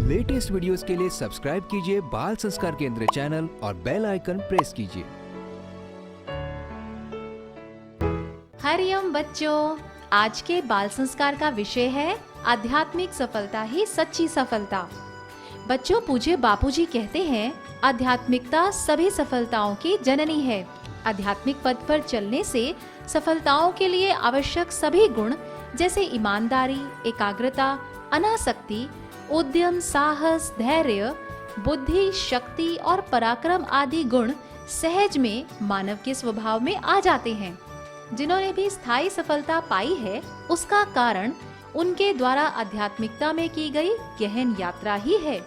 Latest videos के लिए subscribe कीजिए बाल संस्कार केंद्र चैनल और बेल आइकन प्रेस कीजिए। हरिओम बच्चों, आज के बाल संस्कार का विषय है आध्यात्मिक सफलता ही सच्ची सफलता। बच्चों, पूज्य बापूजी कहते हैं, आध्यात्मिकता सभी सफलताओं की जननी है। आध्यात्मिक पथ पर चलने से सफलताओं के लिए आवश्यक सभी गुण जैसे ईमानदारी, एकाग्रता, अनासक्ति, उद्यम, साहस, धैर्य, बुद्धि, शक्ति और पराक्रम आदि गुण सहज में मानव के स्वभाव में आ जाते हैं। जिन्होंने भी स्थायी सफलता पाई है, उसका कारण उनके द्वारा आध्यात्मिकता में की गई गहन यात्रा ही है।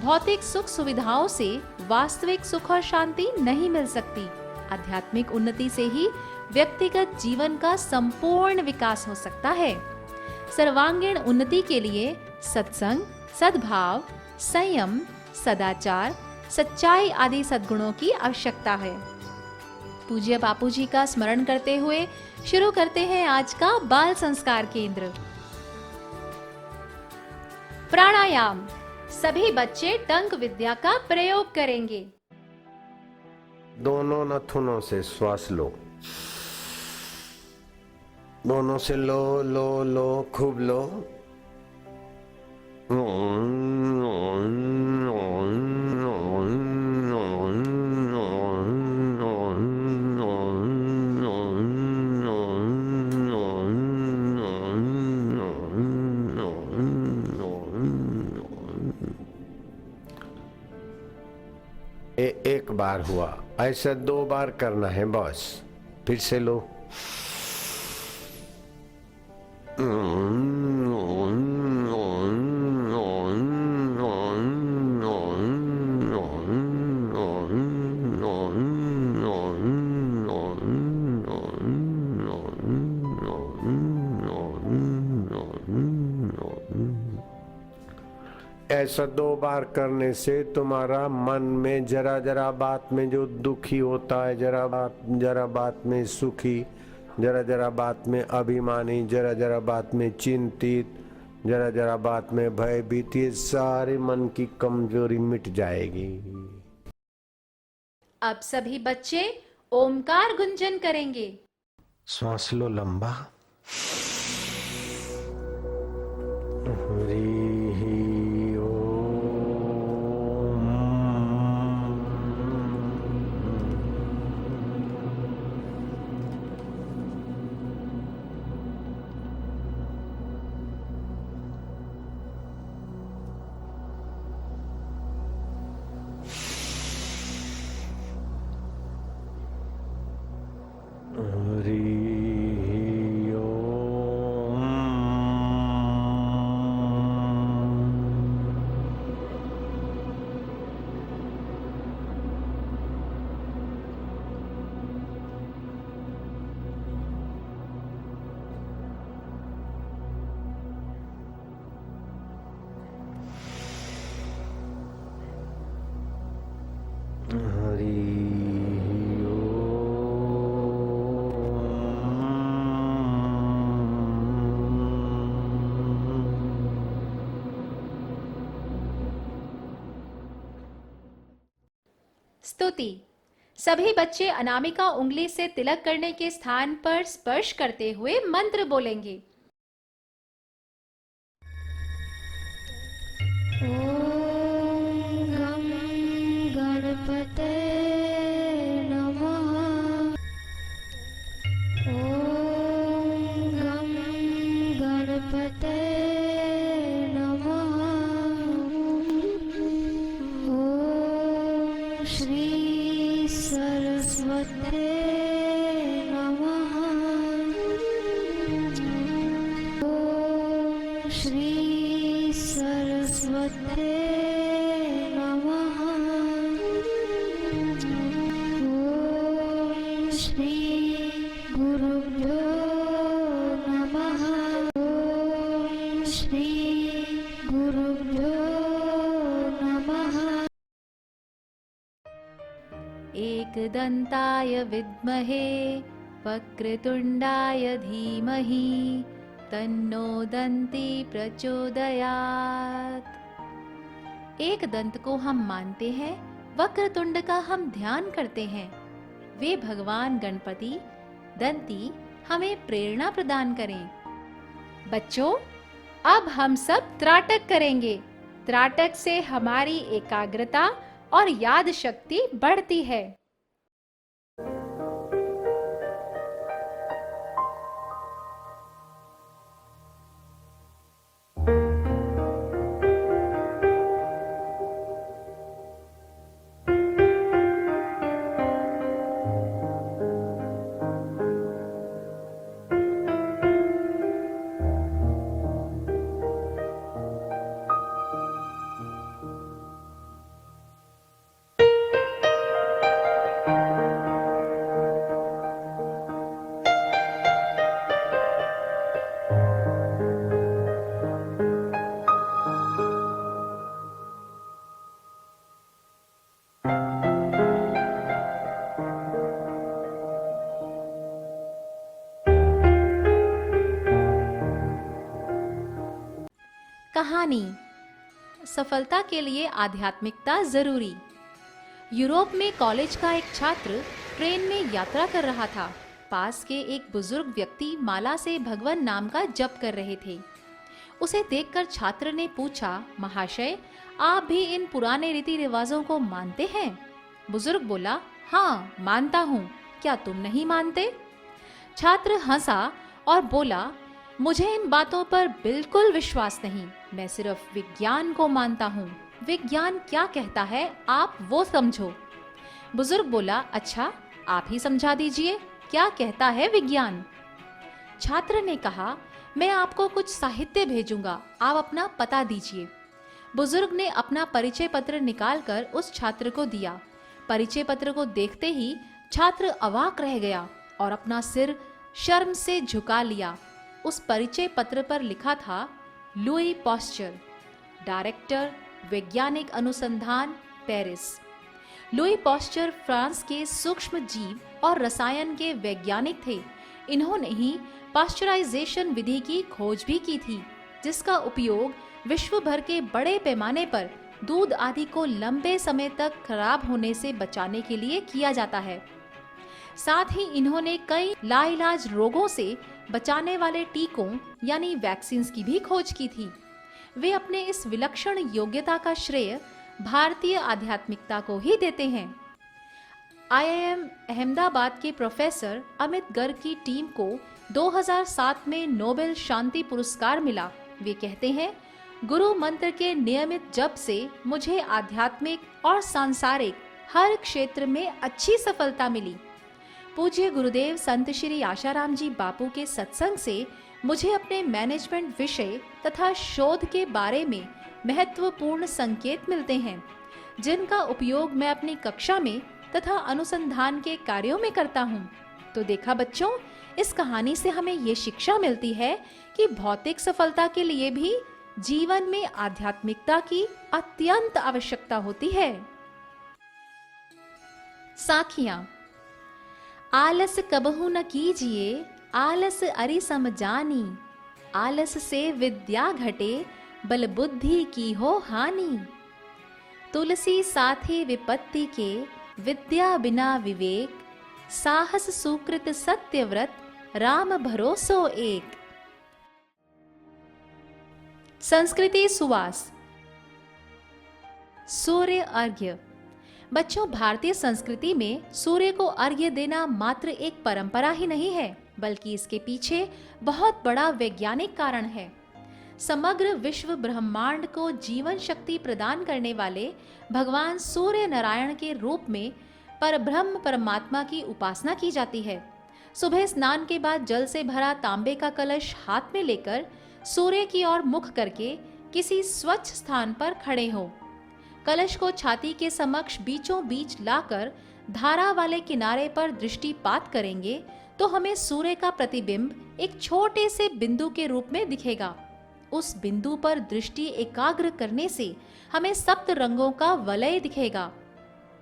भौतिक सुख सुविधाओं से वास्तविक सुख और शांति नहीं मिल सकती। आध्यात्मिक उन्नति से ही व्यक्तिगत जीवन का संपूर्ण विकास हो सकता है। सर्वांगीण उन्नति के लिए सत्संग, सद्भाव, संयम, सदाचार, सच्चाई आदि सद्गुणों की आवश्यकता है। पूज्य बापूजी का स्मरण करते हुए शुरू करते हैं आज का बाल संस्कार केंद्र। प्राणायाम। सभी बच्चे टंक विद्या का प्रयोग करेंगे। दोनों नथुनों से श्वास लो, दोनों से लो लो लो, खूब लो। एक बार हुआ, ऐसा 2 बार करना है बस। फिर से लो। ऐसा 2 बार करने से तुम्हारा मन में जरा जरा बात में जो दुखी होता है, जरा बात में सुखी, जरा जरा बात में अभिमानी, जरा जरा बात में चिंतित, जरा जरा बात में भयभीत, ये सारे मन की कमजोरी मिट जाएगी। अब सभी बच्चे ओमकार गुंजन करेंगे। श्वास लो लंबा। स्तुति। सभी बच्चे अनामिका उंगली से तिलक करने के स्थान पर स्पर्श करते हुए मंत्र बोलेंगे। ओम गं गणपते नमः। ओम गं गणपते नमः। ओम श्री सरस्वते नमः। ओम श्री सरस्वते नमः। ओम श्री गुरुभ्यो नमः। ओम श्री गुरुभ्यो नमः। एकदन्ताय विद्महे वक्रतुण्डाय धीमहि तन्नो दन्ती प्रचोदयात्। एक दंत को हम मानते हैं, वक्रतुंड का हम ध्यान करते हैं। वे भगवान गणपति दंती हमें प्रेरणा प्रदान करें। बच्चों, अब हम सब त्राटक करेंगे। त्राटक से हमारी एकाग्रता और याद शक्ति बढ़ती है। कहानी, सफलता के लिए आध्यात्मिकता जरूरी। यूरोप में कॉलेज का एक छात्र ट्रेन में यात्रा कर रहा था। पास के एक बुजुर्ग व्यक्ति माला से भगवान नाम का जप कर रहे थे। उसे देखकर छात्र ने पूछा, महाशय, आप भी इन पुराने रीति रिवाजों को मानते हैं? बुजुर्ग बोला, हाँ मानता हूँ, क्या तुम नहीं मानते? छात्र हंसा और बोला, मुझे इन बातों पर बिल्कुल विश्वास नहीं, मैं सिर्फ विज्ञान को मानता हूँ। विज्ञान क्या कहता है आप वो समझो। बुजुर्ग बोला, अच्छा आप ही समझा दीजिए, क्या कहता है विज्ञान? छात्र ने कहा, मैं आपको कुछ साहित्य भेजूंगा, आप अपना पता दीजिए। बुजुर्ग ने अपना परिचय पत्र निकालकर उस छात्र को दिया। परिचय पत्र को देखते ही छात्र अवाक रह गया और अपना सिर शर्म से झुका लिया। उस परिचय पत्र पर लिखा था, लुई पॉस्चर, डायरेक्टर वैज्ञानिक अनुसंधान, पेरिस। लुई पॉस्चर फ्रांस के सूक्ष्म जीव और रसायन के वैज्ञानिक थे। इन्होंने ही पाश्चराइजेशन विधि की खोज भी की थी, जिसका उपयोग विश्व भर के बड़े पैमाने पर दूध आदि को लंबे समय तक खराब होने से बचाने के लिए किया जाता है। साथ ही इन्होंने कई लाइलाज रोगों से बचाने वाले टीकों यानी वैक्सीन्स की भी खोज की थी। वे अपने इस विलक्षण योग्यता का श्रेय भारतीय आध्यात्मिकता को ही देते हैं। IIM अहमदाबाद के प्रोफेसर अमित गर्ग की टीम को 2007 में नोबेल शांति पुरस्कार मिला। वे कहते हैं, गुरु मंत्र के नियमित जप से मुझे आध्यात्मिक और सांसारिक हर क्षेत्र में अच्छी सफलता मिली। पूज्य गुरुदेव संत श्री आशाराम जी बापू के सत्संग से मुझे अपने मैनेजमेंट विषय तथा शोध के बारे में महत्वपूर्ण संकेत मिलते हैं, जिनका उपयोग मैं अपनी कक्षा में तथा अनुसंधान के कार्यों में करता हूँ। तो देखा बच्चों, इस कहानी से हमें ये शिक्षा मिलती है कि भौतिक सफलता के लिए भी जीवन में आध्यात्मिकता की अत्यंत आवश्यकता होती है। साखियां, आलस कबहू न कीजिए, आलस अरि सम जानी, आलस से विद्या घटे, बल बुद्धि की हो हानि। तुलसी साथे विपत्ति के, विद्या बिना विवेक, साहस सुकृत सत्यव्रत, राम भरोसो एक। संस्कृति सुवास, सूर्य अर्घ्य। बच्चों, भारतीय संस्कृति में सूर्य को अर्घ्य देना मात्र एक परंपरा ही नहीं है, बल्कि इसके पीछे बहुत बड़ा वैज्ञानिक कारण है। समग्र विश्व ब्रह्मांड को जीवन शक्ति प्रदान करने वाले भगवान सूर्य नारायण के रूप में परब्रह्म परमात्मा की उपासना की जाती है। सुबह स्नान के बाद जल से भरा तांबे का कलश हाथ में लेकर सूर्य की ओर मुख करके किसी स्वच्छ स्थान पर खड़े हो। कलश को छाती के समक्ष बीचों बीच लाकर धारा वाले किनारे पर दृष्टिपात करेंगे तो हमें सूर्य का प्रतिबिंब एक छोटे से बिंदु के रूप में दिखेगा। उस बिंदु पर दृष्टि एकाग्र करने से हमें सप्त रंगों का वलय दिखेगा।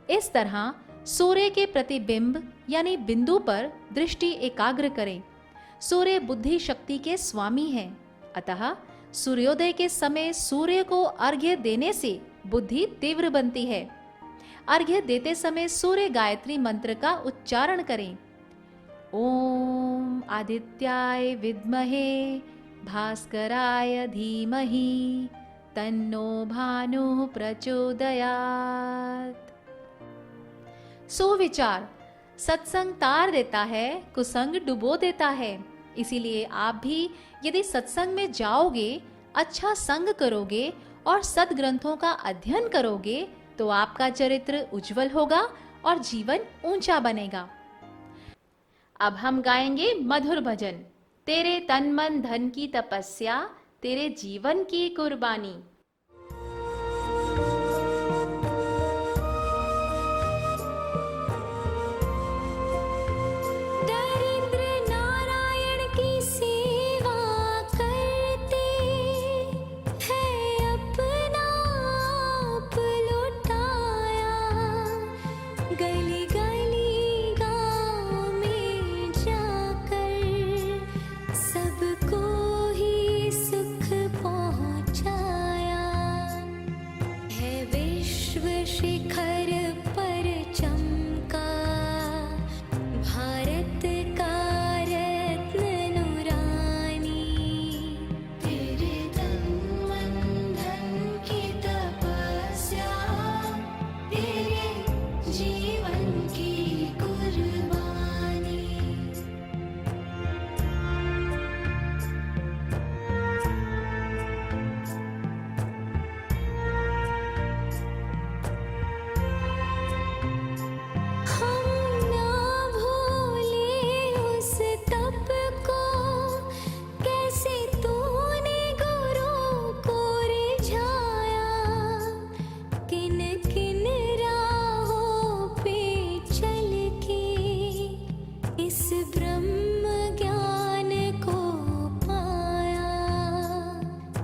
इस तरह सूर्य के प्रतिबिंब यानी बिंदु पर दृष्टि एकाग्र करें। सूर्य बुद्धि शक्ति के स्वामी हैं, अतः सूर्योदय के समय सूर्य को अर्घ्य देने से बुद्धि तीव्र बनती है। अर्घ्य देते समय सूर्य गायत्री मंत्र का उच्चारण करें। ओम आदित्याय विद्महे भास्कराय धीमहि तन्नो भानुः प्रचोदयात्। सुविचार। सत्संग तार देता है, कुसंग डुबो देता है। इसीलिए आप भी यदि सत्संग में जाओगे, अच्छा संग करोगे और सद्ग्रंथों का अध्ययन करोगे तो आपका चरित्र उज्जवल होगा और जीवन ऊंचा बनेगा। अब हम गाएंगे मधुर भजन। तेरे तन मन धन की तपस्या, तेरे जीवन की कुर्बानी। दरिद्र नारायण की सेवा करते हैं, अपना आप लुटाया। गली गली गाँव में जाकर सबको ही सुख पहुँचाया। है विश्व शिखर पर चमका भारत का रत्न नूरानी। तेरे तन मन धन की तपस्या, तेरे जीवन की कुर्बानी। हम ना भूले उस तप को, कैसे तूने गुरु को रिझाया। किन किन राहों पे चल के इस ब्रह्म ज्ञान को पाया।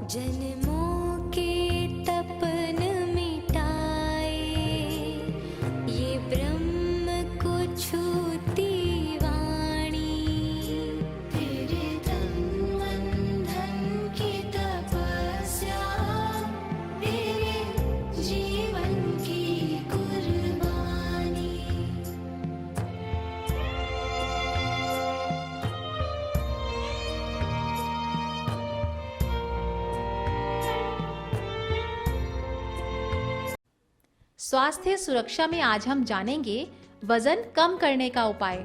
जन्मों के तपन मिटाए, ये ब्रह्म को छूती वाणी। तेरे तन मन धन की तपस्या, तेरे जीवन की कुर्बानी। स्वास्थ्य सुरक्षा में आज हम जानेंगे वजन कम करने का उपाय।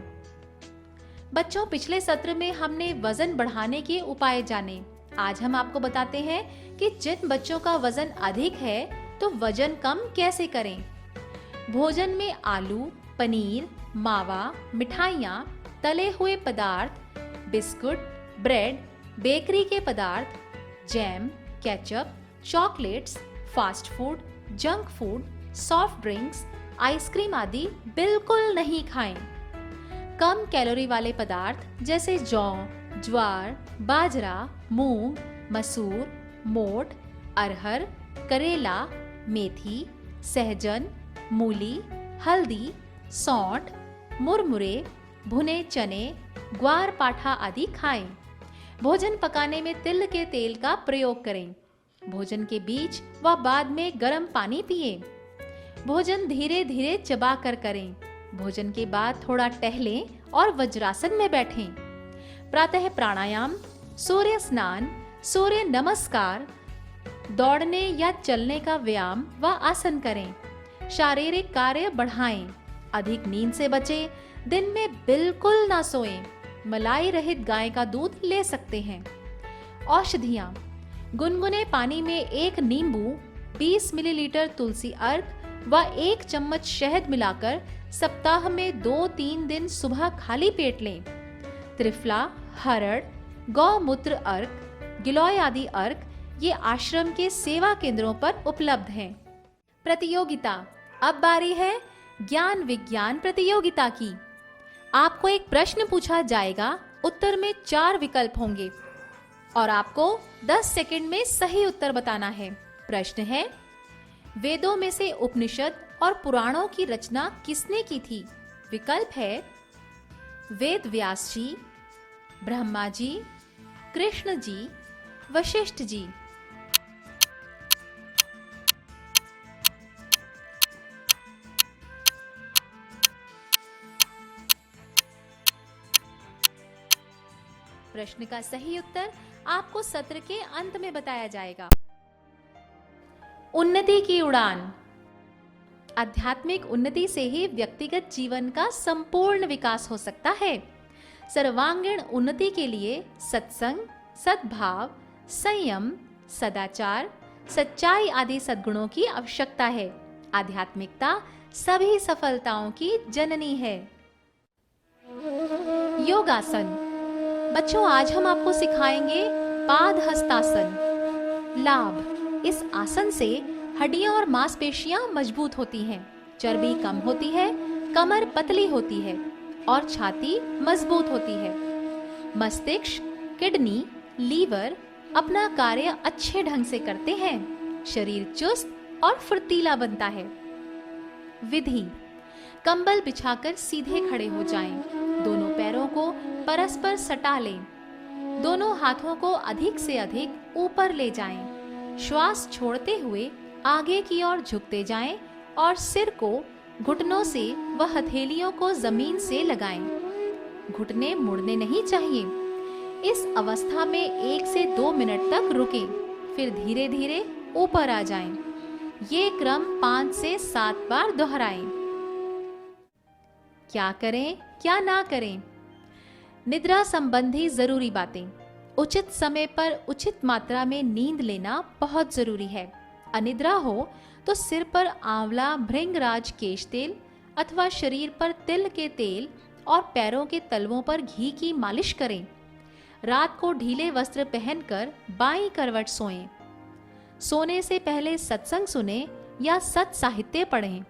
बच्चों, पिछले सत्र में हमने वजन बढ़ाने के उपाय जाने। आज हम आपको बताते हैं कि जिन बच्चों का वजन अधिक है तो वजन कम कैसे करें। भोजन में आलू, पनीर, मावा, मिठाइयाँ, तले हुए पदार्थ, बिस्कुट, ब्रेड, बेकरी के पदार्थ, jam, ketchup, chocolates, fast food, junk food, soft drinks, ice cream आदि बिल्कुल नहीं खाएं। कम कैलोरी वाले पदार्थ जैसे जौ, ज्वार, बाजरा, मूंग, मसूर, मोठ, अरहर, करेला, मेथी, सहजन, मूली, हल्दी, सौंठ, मुरमुरे, भुने चने, ग्वार पाठा आदि खाएं। भोजन पकाने में तिल के तेल का प्रयोग करें। भोजन के बीच व बाद में गर्म पानी पिएं। भोजन धीरे धीरे चबा कर करें। भोजन के बाद थोड़ा टहलें और वज्रासन में बैठें। प्रातः प्राणायाम, सूर्य स्नान, सूर्य नमस्कार, दौड़ने या चलने का व्यायाम व आसन करें। शारीरिक कार्य बढ़ाएं। अधिक नींद से बचें। दिन में बिल्कुल ना सोएं। मलाई रहित गाय का दूध ले सकते हैं। औषधियाँ। गुनगुने पानी में 1 नींबू, 20 मिलीलीटर तुलसी अर्क व 1 चम्मच शहद मिलाकर सप्ताह में 2-3 दिन सुबह खाली पेट लें। त्रिफला, हरड़, गौमूत्र अर्क, गिलोय आदि अर्क ये आश्रम के सेवा केंद्रों पर उपलब्ध हैं। प्रतियोगिता। अब बारी है ज्ञान विज्ञान प्रतियोगिता की। आपको एक प्रश्न पूछा जाएगा। उत्तर में 4 विकल्प होंगे और आपको 10 सेकंड में सही उत्तर बताना है। प्रश्न है, वेदों में से उपनिषद और पुराणों की रचना किसने की थी? विकल्प है वेद व्यास जी, ब्रह्मा जी, कृष्ण जी, वशिष्ठ जी। प्रश्न का सही उत्तर आपको सत्र के अंत में बताया जाएगा। उन्नति की उड़ान। आध्यात्मिक उन्नति से ही व्यक्तिगत जीवन का संपूर्ण विकास हो सकता है। सर्वांगीण उन्नति के लिए सत्संग, सद्भाव, संयम, सदाचार, सच्चाई आदि सद्गुणों की आवश्यकता है। आध्यात्मिकता सभी सफलताओं की जननी है। योगासन। बच्चों, आज हम आपको सिखाएंगे पाद हस्तासन। लाभ। इस आसन से हड्डियां और मांसपेशियां मजबूत होती हैं, चर्बी कम होती है, कमर पतली होती है और छाती मजबूत होती है। मस्तिष्क, किडनी, लीवर अपना कार्य अच्छे ढंग से करते हैं। शरीर चुस्त और फुर्तीला बनता है। विधि। कंबल बिछाकर सीधे खड़े हो जाएं। दोनों पैरों को परस्पर सटा लें। दोनों हाथों को अधिक से अधिक ऊपर ले जाएं। श्वास छोड़ते हुए आगे की ओर झुकते जाएं और सिर को घुटनों से व हथेलियों को जमीन से लगाएं। घुटने मुड़ने नहीं चाहिए। इस अवस्था में 1 से 2 मिनट तक रुकें, फिर धीरे धीरे ऊपर आ जाएं। ये क्रम 5 से 7 बार दोहराएं। क्या करें, क्या ना करें? निद्रा संबंधी जरूरी बातें। उचित समय पर उचित मात्रा में नींद लेना बहुत जरूरी है। अनिद्रा हो तो सिर पर आंवला भृंगराज केश तेल अथवा शरीर पर तिल के तेल और पैरों के तलवों पर घी की मालिश करें। रात को ढीले वस्त्र पहनकर बाईं करवट सोएं। सोने से पहले सत्संग सुने या सत् साहित्य पढ़ें।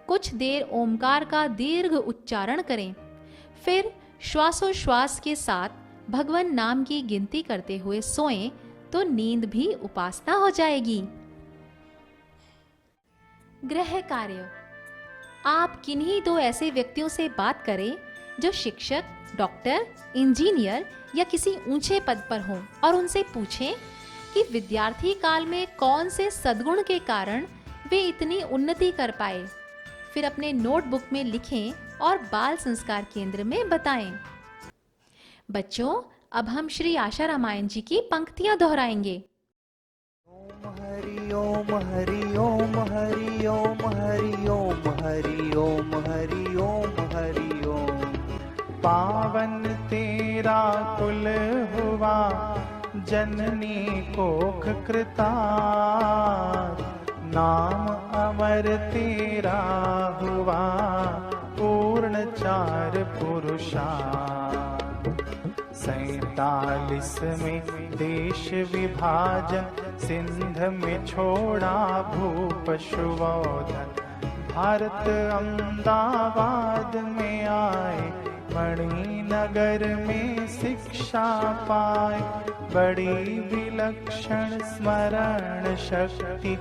कुछ देर ओमकार का दीर्घ उच्चारण करें। फिर श्वासोश्वास के साथ भगवान नाम की गिनती करते हुए सोएं तो नींद भी उपासना हो जाएगी। गृह कार्य। आप किन्हीं 2 ऐसे व्यक्तियों से बात करें जो शिक्षक, डॉक्टर, इंजीनियर या किसी ऊंचे पद पर हों और उनसे पूछें कि विद्यार्थी काल में कौन से सद्गुण के कारण वे इतनी उन्नति कर पाए। फिर अपने नोटबुक में लिखें और बाल संस्कार केंद्र में बताएं। बच्चों, अब हम श्री आशा रामायण जी की पंक्तियां दोहराएंगे। हरि ओम हरि ओम हरि ओम हरि ओम हरि ओम हरि ओम हरि ओम। पावन तेरा कुल हुआ, जननी कोख कृतार्थ। नाम अमर तेरा हुआ, पूर्ण 4 पुरुषार्थ। 47 में देश विभाजन, सिंध में छोड़ा भूप शुभोधन। भारत अहमदाबाद में आए, मणिनगर में शिक्षा पाए। बड़ी विलक्षण स्मरण शक्ति,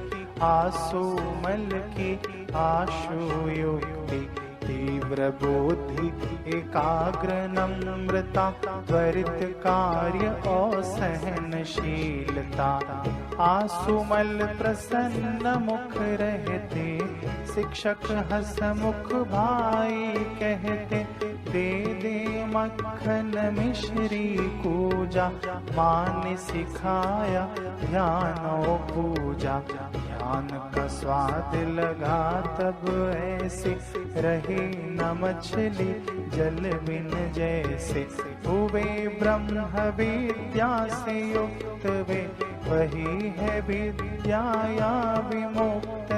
आसुमल की आशु युक्ति। तीव्र बुद्धि एकाग्र नम्रता, त्वरित कार्य और सहनशीलता। आसुमल प्रसन्न मुख रहते, शिक्षक हसमुख भाई कहते। दे दे मक्खन मिश्री कूजा, माँ ने सिखाया ध्यान और पूजा। ज्ञान का स्वाद लगा तब ऐसे, रहे न मछली जल बिन जैसे। हुए ब्रह्म विद्या से युक्त वे, वही है विद्या या विमुक्त।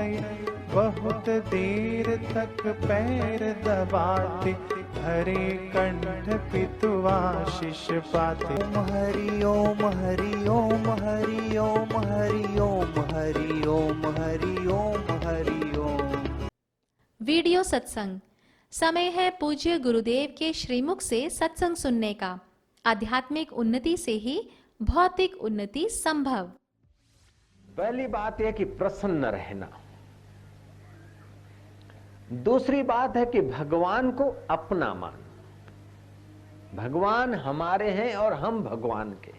बहुत देर तक पैर दबाते, हरे कंठ पितुआ शिष्य पाते। ओम हरि ओम हरि ओम हरि ओम हरि ओम हरि ओम हरि ओम हरि ओम। वीडियो सत्संग। समय है पूज्य गुरुदेव के श्रीमुख से सत्संग सुनने का। आध्यात्मिक उन्नति से ही भौतिक उन्नति संभव। पहली बात यह कि प्रसन्न रहना। दूसरी बात है कि भगवान को अपना मान। भगवान हमारे हैं और हम भगवान के।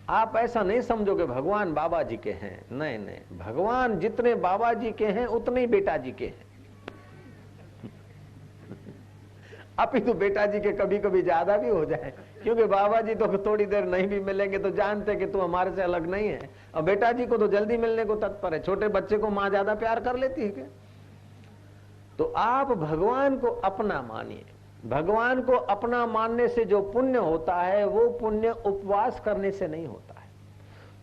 आप ऐसा नहीं समझोगे भगवान बाबा जी के हैं। नहीं नहीं, भगवान जितने बाबा जी के हैं उतने ही बेटा जी के हैं। अभी तो बेटा जी के कभी कभी ज्यादा भी हो जाए, क्योंकि बाबा जी तो थोड़ी देर नहीं भी मिलेंगे तो जानते कि तू हमारे से अलग नहीं है, और बेटा जी को तो जल्दी मिलने को तत्पर है। छोटे बच्चे को माँ ज्यादा प्यार कर लेती है क्या? तो आप भगवान को अपना मानिए। भगवान को अपना मानने से जो पुण्य होता है वो पुण्य उपवास करने से नहीं होता है,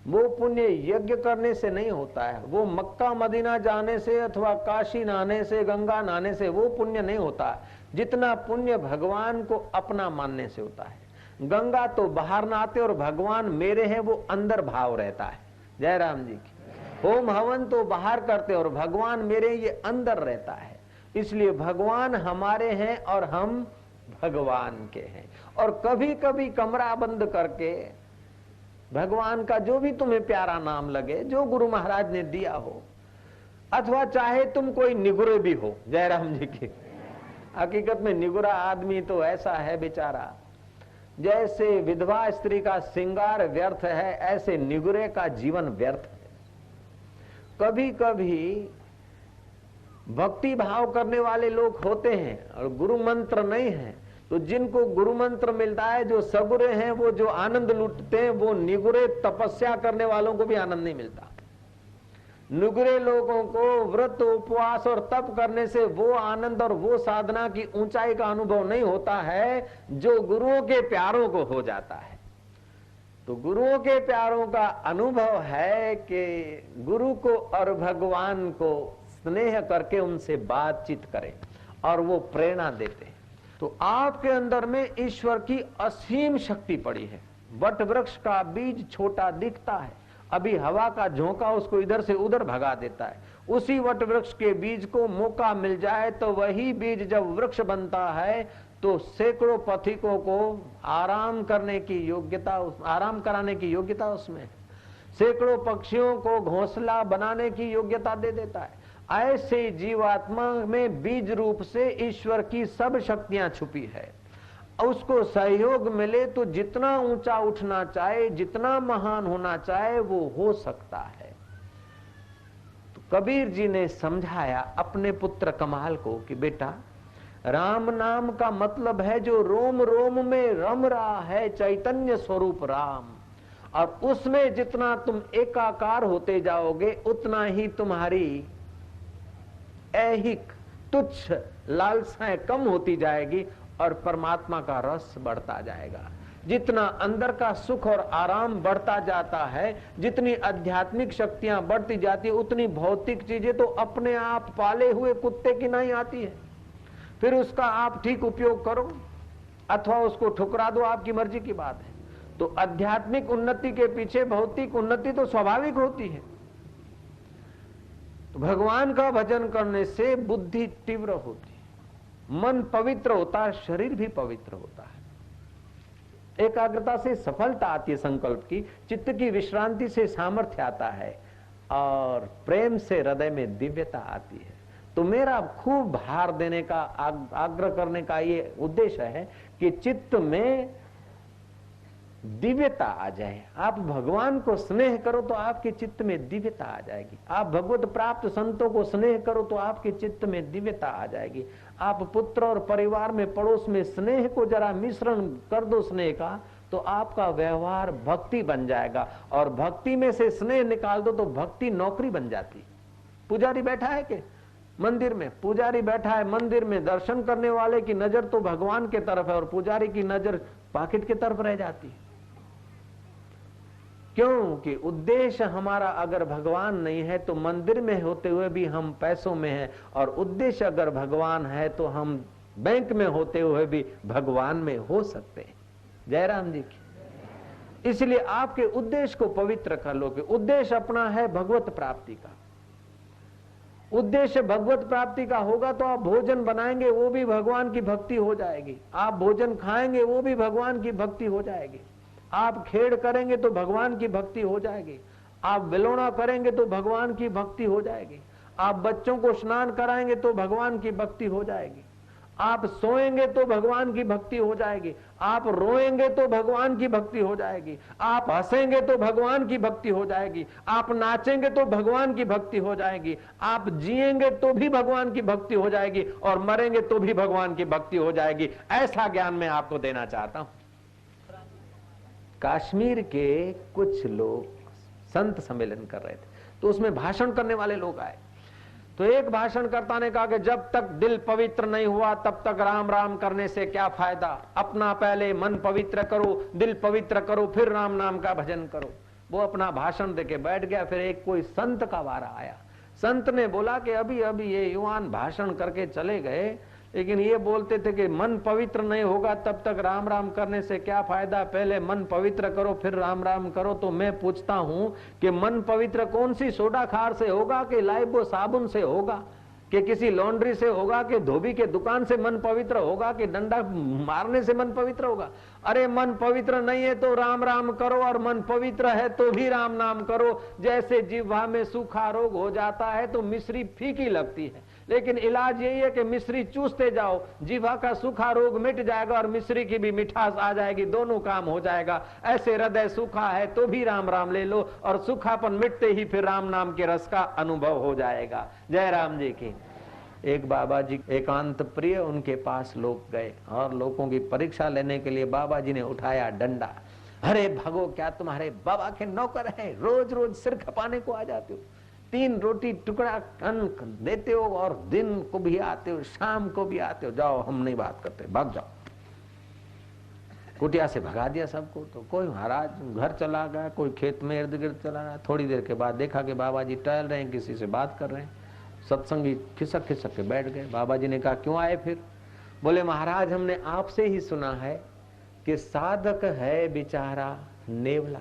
वो पुण्य यज्ञ करने से नहीं होता है, वो मक्का मदीना जाने से अथवा काशी नहाने से, गंगा नहाने से वो पुण्य नहीं होता है, जितना पुण्य भगवान को अपना मानने से होता है। गंगा तो बाहर नहाते और भगवान मेरे हैं वो अंदर भाव रहता है। जय राम जी की। होम हवन तो बाहर करते और भगवान मेरे ये अंदर रहता है। इसलिए भगवान हमारे हैं और हम भगवान के हैं। और कभी कभी कमरा बंद करके भगवान का जो भी तुम्हें प्यारा नाम लगे, जो गुरु महाराज ने दिया हो, अथवा चाहे तुम कोई निगुरे भी हो। जय राम जी की। हकीकत में निगुरा आदमी तो ऐसा है बेचारा, जैसे विधवा स्त्री का श्रृंगार व्यर्थ है, ऐसे निगुरे का जीवन व्यर्थ है। कभी कभी भक्ति भाव करने वाले लोग होते हैं और गुरु मंत्र नहीं है, तो जिनको गुरु मंत्र मिलता है, जो सगुरे हैं, वो जो आनंद लूटते हैं, वो निगुरे तपस्या करने वालों को भी आनंद नहीं मिलता। निगुरे लोगों को व्रत उपवास और तप करने से वो आनंद और वो साधना की ऊंचाई का अनुभव नहीं होता है जो गुरुओं के प्यारों को हो जाता है। तो गुरुओं के प्यारों का अनुभव है कि गुरु को और भगवान को स्नेह करके उनसे बातचीत करें और वो प्रेरणा देते हैं। तो आपके अंदर में ईश्वर की असीम शक्ति पड़ी है। वट वृक्ष का बीज छोटा दिखता है, अभी हवा का झोंका उसको इधर से उधर भगा देता है। उसी वट वृक्ष के बीज को मौका मिल जाए तो वही बीज जब वृक्ष बनता है तो सैकड़ों पथिकों को आराम करने की योग्यता, आराम कराने की योग्यता उसमें है। सैकड़ों पक्षियों को घोंसला बनाने की योग्यता दे देता है। ऐसे जीवात्मा में बीज रूप से ईश्वर की सब शक्तियां छुपी है। उसको सहयोग मिले तो जितना ऊंचा उठना चाहे, जितना महान होना चाहे, वो हो सकता है। तो कबीर जी ने समझाया अपने पुत्र कमाल को कि बेटा, राम नाम का मतलब है जो रोम रोम में रम रहा है, चैतन्य स्वरूप राम। और उसमें जितना तुम एकाकार होते जाओगे उतना ही तुम्हारी ऐहिक तुच्छ लालसाएं कम होती जाएगी और परमात्मा का रस बढ़ता जाएगा। जितना अंदर का सुख और आराम बढ़ता जाता है, जितनी आध्यात्मिक शक्तियां बढ़ती जाती है, उतनी भौतिक चीजें तो अपने आप पाले हुए कुत्ते की नहीं आती है। फिर उसका आप ठीक उपयोग करो अथवा उसको ठुकरा दो, आपकी मर्जी की बात है। तो आध्यात्मिक उन्नति के पीछे भौतिक उन्नति तो स्वाभाविक होती है। तो भगवान का भजन करने से बुद्धि तीव्र होती है, मन पवित्र होता है, शरीर भी पवित्र होता है। एकाग्रता से सफलता आती है संकल्प की, चित्त की विश्रांति से सामर्थ्य आता है और प्रेम से हृदय में दिव्यता आती है। तो मेरा खूब भार देने का, आग्रह करने का ये उद्देश्य है कि चित्त में दिव्यता आ जाए। आप भगवान को स्नेह करो तो आपके चित्त में दिव्यता आ जाएगी। आप भगवत प्राप्त संतों को स्नेह करो तो आपके चित्त में दिव्यता आ जाएगी। आप पुत्र और परिवार में, पड़ोस में स्नेह को जरा मिश्रण कर दो स्नेह का, तो आपका व्यवहार भक्ति बन जाएगा। और भक्ति में से स्नेह निकाल दो तो भक्ति नौकरी बन जाती। पुजारी बैठा है कि मंदिर में, पुजारी बैठा है मंदिर में, दर्शन करने वाले की नजर तो भगवान के तरफ है और पुजारी की नजर पाकिट की तरफ रह जाती है। क्योंकि उद्देश्य हमारा अगर भगवान नहीं है तो मंदिर में होते हुए भी हम पैसों में हैं, और उद्देश्य अगर भगवान है तो हम बैंक में होते हुए भी भगवान में हो सकते हैं। जयराम जी की। इसलिए आपके उद्देश्य को पवित्र कर लो कि उद्देश्य अपना है भगवत प्राप्ति का। उद्देश्य भगवत प्राप्ति का होगा तो आप भोजन बनाएंगे वो भी भगवान की भक्ति हो जाएगी, आप भोजन खाएंगे वो भी भगवान की भक्ति हो जाएगी, आप खेड़ करेंगे तो भगवान की भक्ति हो जाएगी, आप विलोड़ा करेंगे तो भगवान की भक्ति हो जाएगी, आप बच्चों को स्नान कराएंगे तो भगवान की भक्ति हो जाएगी, आप सोएंगे तो भगवान की भक्ति हो जाएगी, आप रोएंगे तो भगवान की भक्ति हो जाएगी, आप हंसेंगे तो भगवान की भक्ति हो जाएगी, आप नाचेंगे तो भगवान की भक्ति हो जाएगी, आप जिएंगे तो भी भगवान की भक्ति हो जाएगी और मरेंगे तो भी भगवान की भक्ति हो जाएगी। ऐसा ज्ञान मैं आपको देना चाहता हूं। कश्मीर के कुछ लोग संत सम्मेलन कर रहे थे, तो उसमें भाषण करने वाले लोग आए। तो एक भाषणकर्ता ने कहा कि जब तक दिल पवित्र नहीं हुआ तब तक राम राम करने से क्या फायदा, अपना पहले मन पवित्र करो, दिल पवित्र करो, फिर राम नाम का भजन करो। वो अपना भाषण देके बैठ गया। फिर एक कोई संत का वारा आया। संत ने बोला कि अभी अभी ये युवान भाषण करके चले गए, लेकिन ये बोलते थे कि मन पवित्र नहीं होगा तब तक राम राम करने से क्या फायदा, पहले मन पवित्र करो फिर राम राम करो। तो मैं पूछता हूं कि मन पवित्र कौन सी सोडा खार से होगा, कि लाइबो साबुन से होगा, कि किसी लॉन्ड्री से होगा, कि धोबी के दुकान से मन पवित्र होगा, कि डंडा मारने से मन पवित्र होगा? अरे मन पवित्र नहीं है तो राम राम करो, और मन पवित्र है तो भी राम नाम करो। जैसे जिह्वा में सूखा रोग हो जाता है तो मिश्री फीकी लगती है, लेकिन इलाज यही है कि मिश्री चूसते जाओ, जिह्वा का सूखा रोग मिट जाएगा और मिश्री की भी मिठास आ जाएगी, दोनों काम हो जाएगा। ऐसे हृदय सूखा है तो भी राम राम ले लो, और सूखापन मिटते ही फिर राम नाम के रस का अनुभव हो जाएगा। जय राम जी की। एक बाबा जी एकांत प्रिय, उनके पास लोग गए और लोगों की परीक्षा लेने के लिए बाबा जी ने उठाया डंडा। अरे भगो, क्या तुम्हारे बाबा के नौकर हैं? रोज रोज सिर खपाने को आ जाते हो, 3 रोटी टुकड़ा अन्न देते हो और दिन को भी आते हो, शाम को भी आते हो। जाओ, हम नहीं बात करते, भाग जाओ। कुटिया से भगा दिया सबको। तो कोई महाराज घर चला गया, कोई खेत में इर्द गिर्द चला गया। थोड़ी देर के बाद देखा कि बाबा जी टहल रहे हैं, किसी से बात कर रहे हैं। सत्संगी खिसक खिसक के बैठ गए। बाबा जी ने कहा क्यों आए फिर? बोले महाराज, हमने आपसे ही सुना है कि साधक है बेचारा नेवला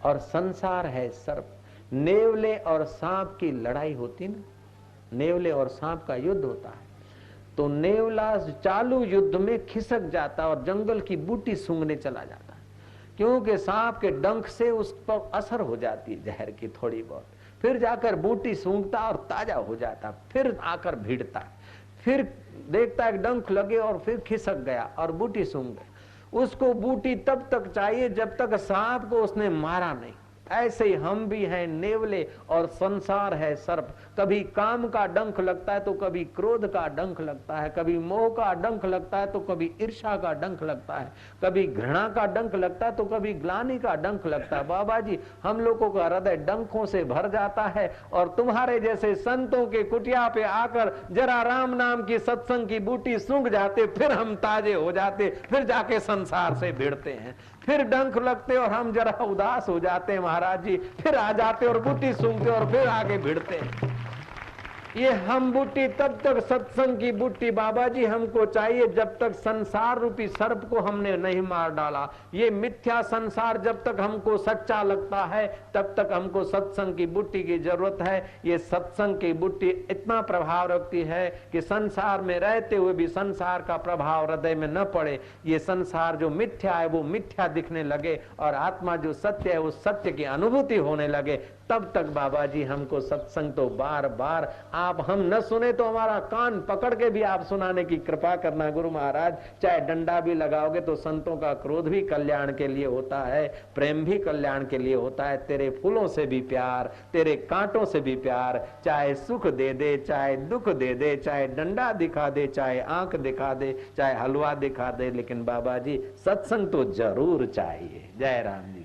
और संसार है सर्प। नेवले और सांप की लड़ाई होती ना, नेवले और सांप का युद्ध होता है, तो नेवला चालू युद्ध में खिसक जाता और जंगल की बूटी सूंघने चला जाता है, क्योंकि सांप के डंक से उस पर असर हो जाती है जहर की थोड़ी बहुत। फिर जाकर बूटी सूंघता और ताजा हो जाता, फिर आकर भिड़ता, फिर देखता है डंक लगे और फिर खिसक गया और बूटी सूंघ गई। उसको बूटी तब तक चाहिए जब तक सांप को उसने मारा नहीं। ऐसे ही हम भी हैं नेवले और संसार है सर्प। कभी काम का डंक लगता है तो कभी क्रोध का डंक लगता है, कभी मोह का डंक लगता है तो कभी ईर्ष्या का डंक लगता है, कभी घृणा का डंक लगता है तो कभी ग्लानि का डंक लगता है। बाबा जी, हम लोगों का हृदय डंकों से भर जाता है, और तुम्हारे जैसे संतों के कुटिया पे आकर जरा राम नाम की सत्संग की बूटी सूंघ जाते, फिर हम ताजे हो जाते, फिर जाके संसार से भिड़ते हैं। फिर डंक लगते और हम जरा उदास हो जाते हैं महाराज जी, फिर आ जाते और बूटी सूंघते और फिर आगे भिड़ते हैं। ये हम बूटी तब तक सत्संग की बूटी बाबा जी हमको चाहिए जब तक संसार रूपी सर्प को हमने नहीं मार डाला। ये मिथ्या संसार जब तक हमको सच्चा लगता है तब तक हमको सत्संग की बूटी की जरूरत है। ये सत्संग की बूटी इतना प्रभाव रखती है कि संसार में रहते हुए भी संसार का प्रभाव हृदय में न पड़े। ये संसार जो मिथ्या है वो मिथ्या दिखने लगे और आत्मा जो सत्य है वो सत्य की अनुभूति होने लगे। तब तक बाबा जी हमको सत्संग तो बार बार आप हम न सुने तो हमारा कान पकड़ के भी आप सुनाने की कृपा करना गुरु महाराज। चाहे डंडा भी लगाओगे तो संतों का क्रोध भी कल्याण के लिए होता है, प्रेम भी कल्याण के लिए होता है। तेरे फूलों से भी प्यार, तेरे कांटों से भी प्यार, चाहे सुख दे दे चाहे दुख दे दे, चाहे डंडा दिखा दे चाहे आंख दिखा दे चाहे हलवा दिखा दे, लेकिन बाबा जी सत्संग तो जरूर चाहिए। जय राम जी।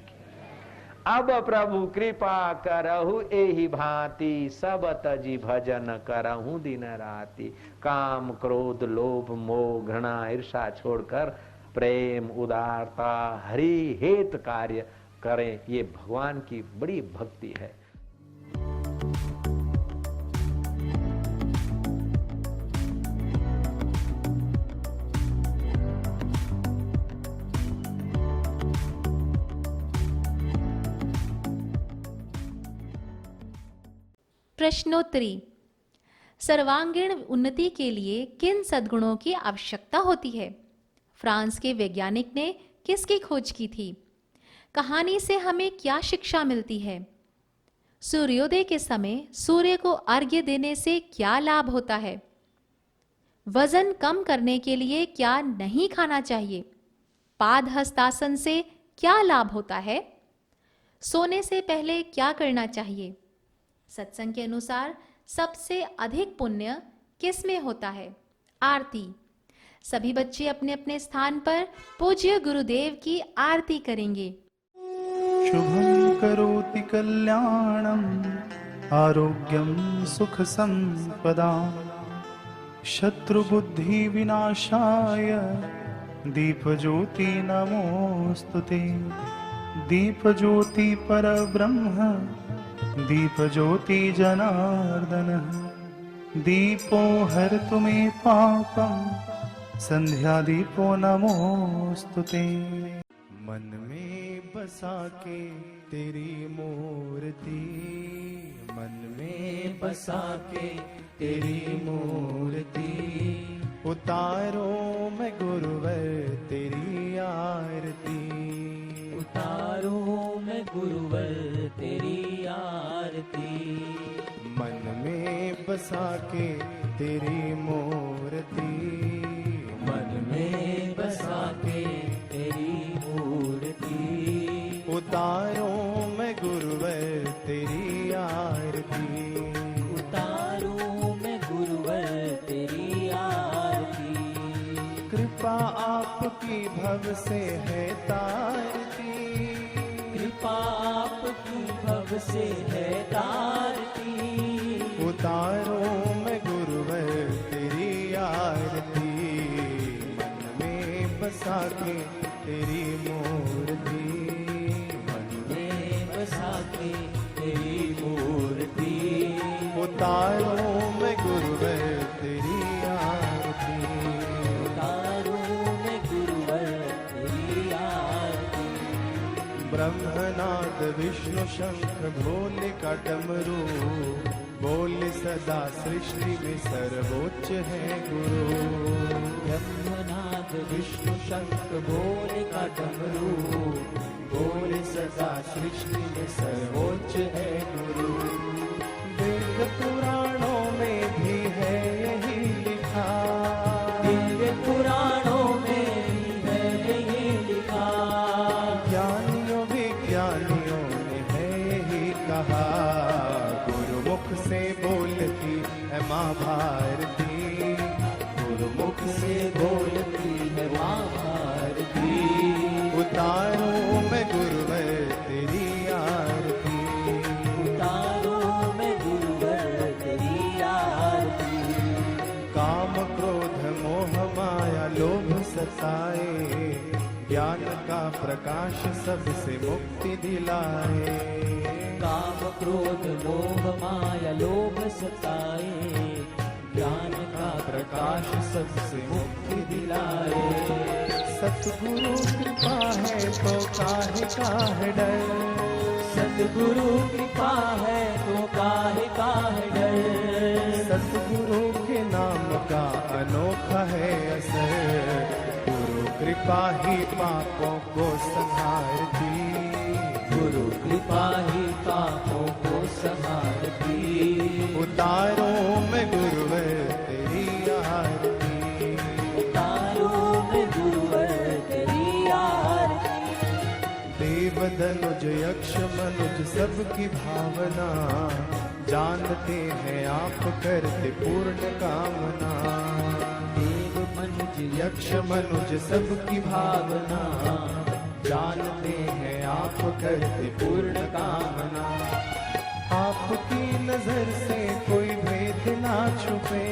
अब प्रभु कृपा करहु एहि भांति, सब तजी भजन करहु दिन राति। काम क्रोध लोभ मोह घृणा ईर्षा छोड़कर प्रेम उदारता हरि हेत कार्य करें। ये भगवान की बड़ी भक्ति है। प्रश्नोत्तरी। सर्वांगीण उन्नति के लिए किन सद्गुणों की आवश्यकता होती है? फ्रांस के वैज्ञानिक ने किसकी खोज की थी? कहानी से हमें क्या शिक्षा मिलती है? सूर्योदय के समय सूर्य को अर्घ्य देने से क्या लाभ होता है? वजन कम करने के लिए क्या नहीं खाना चाहिए? पाद हस्तासन से क्या लाभ होता है? सोने से पहले क्या करना चाहिए? सत्संग के अनुसार सबसे अधिक पुण्य किस में होता है? आरती। सभी बच्चे अपने अपने स्थान पर पूज्य गुरुदेव की आरती करेंगे। शुभं करोति कल्याणं आरोग्यं सुख संपदा शत्रुबुद्धि विनाशाय दीपज्योति नमोस्तुते। दीपज्योति परब्रह्म दीपज्योति जनार्दन दीपो हरतु मे पापं संध्या दीपो नमोस्तुते। मन में बसा के तेरी मूर्ति, मन में बसा के तेरी मूर्ति, उतारो मैं गुरुवर तेरी आरती, उतारो मैं गुरुवर तेरी आरती। मन में बसा के तेरी मूर्ति, मन में बसा के तेरी मूर्ति, उतारो मैं गुरुवर तेरी आरती, उतारो मैं गुरुवर तेरी आरती। कृपा आपकी भव से है तारती, कृपा आपकी भव से है तारती, उतारो मैं गुरुवर तेरी आरती। मन में बसा के तेरी मूर्ति, मन में बसा के तेरी मूर्ति, उतारो मैं गुरुवर तेरी आरती, उतारो मैं गुरुवर तेरी आरती। ब्रह्मनाद विष्णु शंख भोले का डमरू, बोले सदा सृष्टि में सर्वोच्च है गुरु। ब्रह्मनाद विष्णु शंख भोले का डमरू, बोले सदा सृष्टि में सर्वोच्च है गुरु। वेद पुराणों में भी है यही लिखा, दिव्य पुराणों में भी है यही लिखा, ज्ञानियों विज्ञानियों ने है यही कहा। गुरुमुख से बोलती है माँ भारती, गुरुमुख से बोलती है माँ भारती। उतारो मैं गुरुवर तेरी आरती, उतारो मैं गुरुवर तेरी आरती। काम क्रोध मोह माया लोभ सताए, ज्ञान का प्रकाश सबसे मुक्ति दिलाए। काम क्रोध मोह माया लोभ सताए, ज्ञान का प्रकाश सबसे मुक्ति दिलाए। सतगुरु कृपा है तो काहे काहे डर, सतगुरु कृपा है तो काहे डर। सतगुरु के नाम का अनोखा है असर, गुरु कृपा ही पापों को संहारती, गुरु कृपा ही पापों को संहारती। उतारो मैं गुरुवर तेरी आरती, उतारो मैं गुरुवर तेरी आरती। देव धनुज यक्ष मनुज सबकी भावना, जानते हैं आप करते पूर्ण कामना। देव मनुज यक्ष मनुज सबकी भावना, जानते हैं आप करते पूर्ण कामना। आपकी नजर से कोई भेद ना छुपे,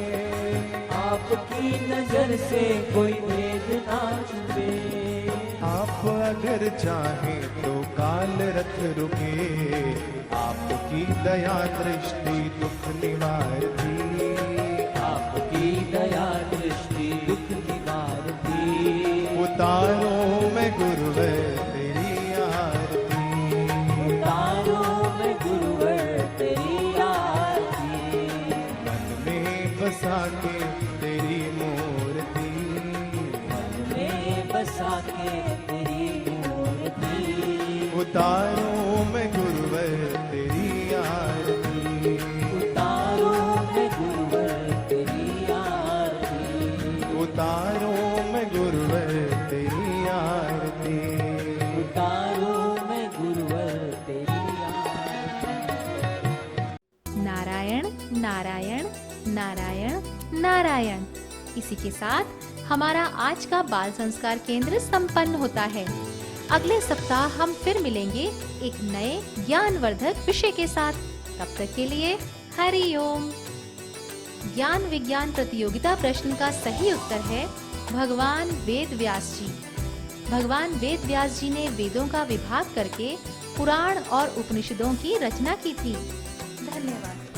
आपकी नजर से कोई भेद ना छुपे। आप अगर चाहें तो काल रथ रुके, आपकी दया दृष्टि दुख निवारती, आपकी दया दृष्टि दुख निवारती। उतारो मैं गुरुवर तेरी आरती, उतारो मैं गुरुवर तेरी आरती। मन में बसा के तेरी मूर्ति, मन में बसा के तेरी मूर्ति। उतारो मैं गुरुवर तेरी आरती, उतारो मैं गुरुवर तेरी आरती। उतारो मैं गुरुवर तेरी आरती। उतारो मैं गुरुवर तेरी आरती। नारायण नारायण नारायण नारायण। इसी के साथ हमारा आज का बाल संस्कार केंद्र संपन्न होता है। अगले सप्ताह हम फिर मिलेंगे एक नए ज्ञानवर्धक विषय के साथ। तब तक के लिए हरि ओम। ज्ञान विज्ञान प्रतियोगिता प्रश्न का सही उत्तर है भगवान वेद व्यास जी। भगवान वेद व्यास जी ने वेदों का विभाग करके पुराण और उपनिषदों की रचना की थी। धन्यवाद।